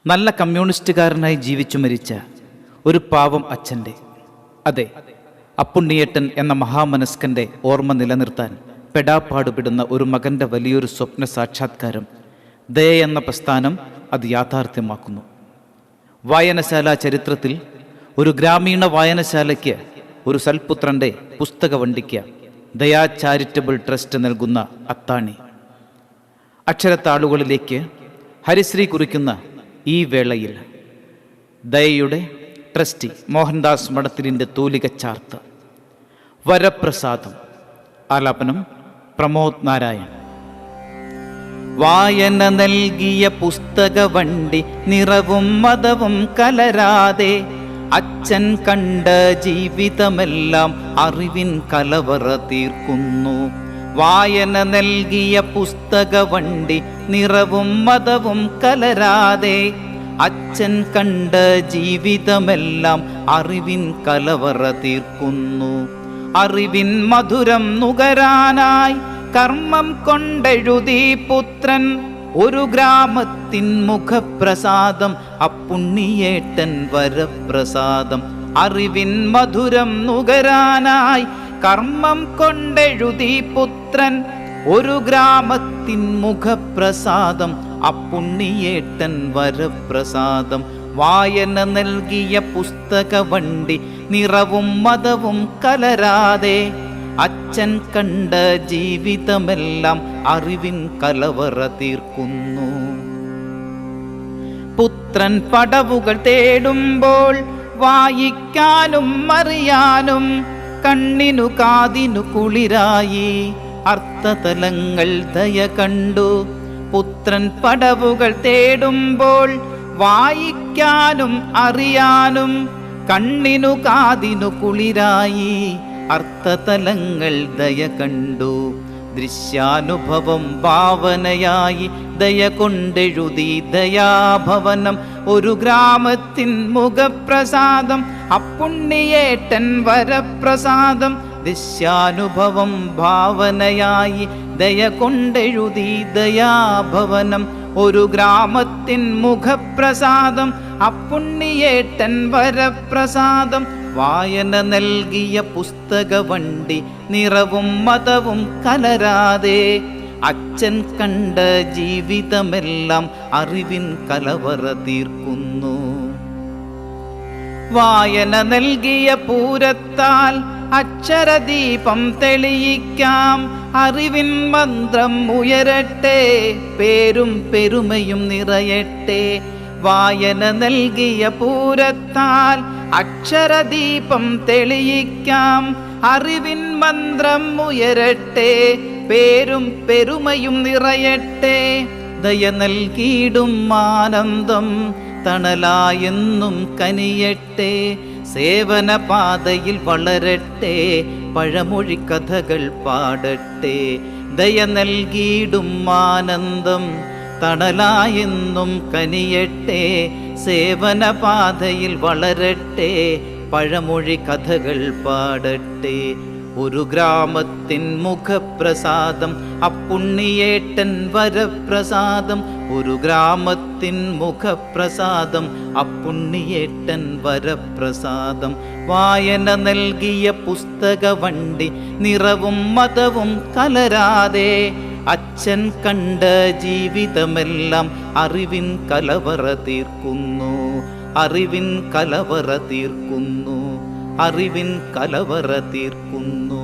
നല്ല കമ്മ്യൂണിസ്റ്റുകാരനായി ജീവിച്ചു മരിച്ച ഒരു പാവം അച്ഛൻ്റെ, അതെ, അപ്പുണ്ണിയേട്ടൻ എന്ന മഹാമനസ്കൻ്റെ ഓർമ്മ നിലനിർത്താൻ പെടാപ്പാടുപെടുന്ന ഒരു മകൻ്റെ വലിയൊരു സ്വപ്ന സാക്ഷാത്കാരം ദയ എന്ന പ്രസ്ഥാനം അത് യാഥാർത്ഥ്യമാക്കുന്നു. വായനശാല ചരിത്രത്തിൽ ഒരു ഗ്രാമീണ വായനശാലയ്ക്ക്, ഒരു സൽപുത്രൻ്റെ പുസ്തക വണ്ടിക്ക് ദയാ ചാരിറ്റബിൾ ട്രസ്റ്റ് നൽകുന്ന അത്താണി. അക്ഷരത്താളുകളിലേക്ക് ഹരിശ്രീ കുറിക്കുന്ന ഈ വേളയിൽ ദയയുടെ ട്രസ്റ്റി മോഹൻദാസ് മഠത്തിലിൻ്റെ തൂലിക ചാർത്ത് വരപ്രസാദം. ആലാപനം പ്രമോദ് നാരായൺ. വായന നൽകിയ പുസ്തക വണ്ടി നിറവും മതവും കലരാതെ, അച്ഛൻ കണ്ട ജീവിതമെല്ലാം അറിവിൻ കലവറ തീർക്കുന്നു. വായന നൽകിയ പുസ്തക വണ്ടി നിറവും മതവും കലരാതെ, അച്ഛൻ കണ്ട ജീവിതമെല്ലാം അറിവിൻ കലവറ തീർക്കുന്നു. അറിവിൻ മധുരം നുകരാനായി കർമ്മം കൊണ്ടെഴുതി പുത്രൻ ഒരു ഗ്രാമത്തിൻ മുഖപ്രസാദം, അപ്പുണ്ണിയേട്ടൻ വരപ്രസാദം. അറിവിൻ മധുരം നുകരാനായി കർമ്മം കൊണ്ടെഴുതി പുത്രൻ ഒരു ഗ്രാമത്തിൻ മുഖപ്രസാദം, അപ്പുണ്ണിയേട്ടൻ വരപ്രസാദം. വായന നൽകിയ പുസ്തക വണ്ടി നിറവും മതവും കലരാതെ, അച്ഛൻ കണ്ട ജീവിതമെല്ലാം അറിവിൻ കലവറ തീർക്കുന്നു. പുത്രൻ പടവുകൾ തേടുമ്പോൾ വായിക്കാനും അറിയാനും കണ്ണിനു കാതിനു കുളിരായി അർത്ഥതലങ്ങൾ ദയ കണ്ടു. പുത്രൻ പടവുകൾ തേടുമ്പോൾ വായിക്കാനും അറിയാനും കണ്ണിനു കാതിനു കുളിരായി അർത്ഥതലങ്ങൾ ദയ കണ്ടു. ദൃശ്യാനുഭവം ഭാവനയായി ദയ കൊണ്ടെഴുതി ദയാഭവനം ഒരു ഗ്രാമത്തിൻ മുഖപ്രസാദം, അപ്പുണ്ണിയേട്ടൻ വരപ്രസാദം. ദൃശ്യാനുഭവം ഭാവനയായി ദയ കൊണ്ടെഴുതി ദയാഭവനം ഒരു ഗ്രാമത്തിൻ മുഖപ്രസാദം, അപ്പുണ്ണിയേട്ടൻ വരപ്രസാദം. വായന നൽകിയ പുസ്തക വണ്ടി നിറവും മതവും കലരാതെ, അച്ഛൻ കണ്ട ജീവിതമെല്ലാം അറിവിൻ കലവറ തീർക്കുന്നു. വായന നൽകിയ പൂരത്താൽ അക്ഷരദീപം തെളിയിക്കാം, അറിവിൻ മന്ത്രം ഉയരട്ടെ, പേരും പെരുമയും നിറയട്ടെ. വായന നൽകിയ പൂരത്താൽ അക്ഷരദീപം തെളിയിക്കാം, അറിവിൻ മന്ത്രം ഉയരട്ടെ, പേരും പെരുമയും നിറയട്ടെ. ദയ നൽകിയിടും ആനന്ദം തണലായെന്നും കനിയട്ടെ, സേവന പാതയിൽ വളരട്ടെ, പഴമൊഴി കഥകൾ പാടട്ടെ. ദയ നൽകിയിടും ആനന്ദം തണലായെന്നും കനിയട്ടെ, സേവന പാതയിൽ വളരട്ടെ, പഴമൊഴി കഥകൾ പാടട്ടെ. ഒരു ഗ്രാമത്തിൻ മുഖപ്രസാദം, അപ്പുണ്ണിയേട്ടൻ വരപ്രസാദം. ഒരു ഗ്രാമത്തിൻ മുഖപ്രസാദം, അപ്പുണ്ണിയേട്ടൻ വരപ്രസാദം. വായന നൽകിയ പുസ്തക വണ്ടി നിറവും മതവും കലരാതെ, അച്ഛൻ കണ്ട ജീവിതമെല്ലാം അറിവിൻ കലവറ തീർക്കുന്നു. അറിവിൻ കലവറ തീർക്കുന്നു. അറിവിൻ കലവറ തീർക്കുന്നു.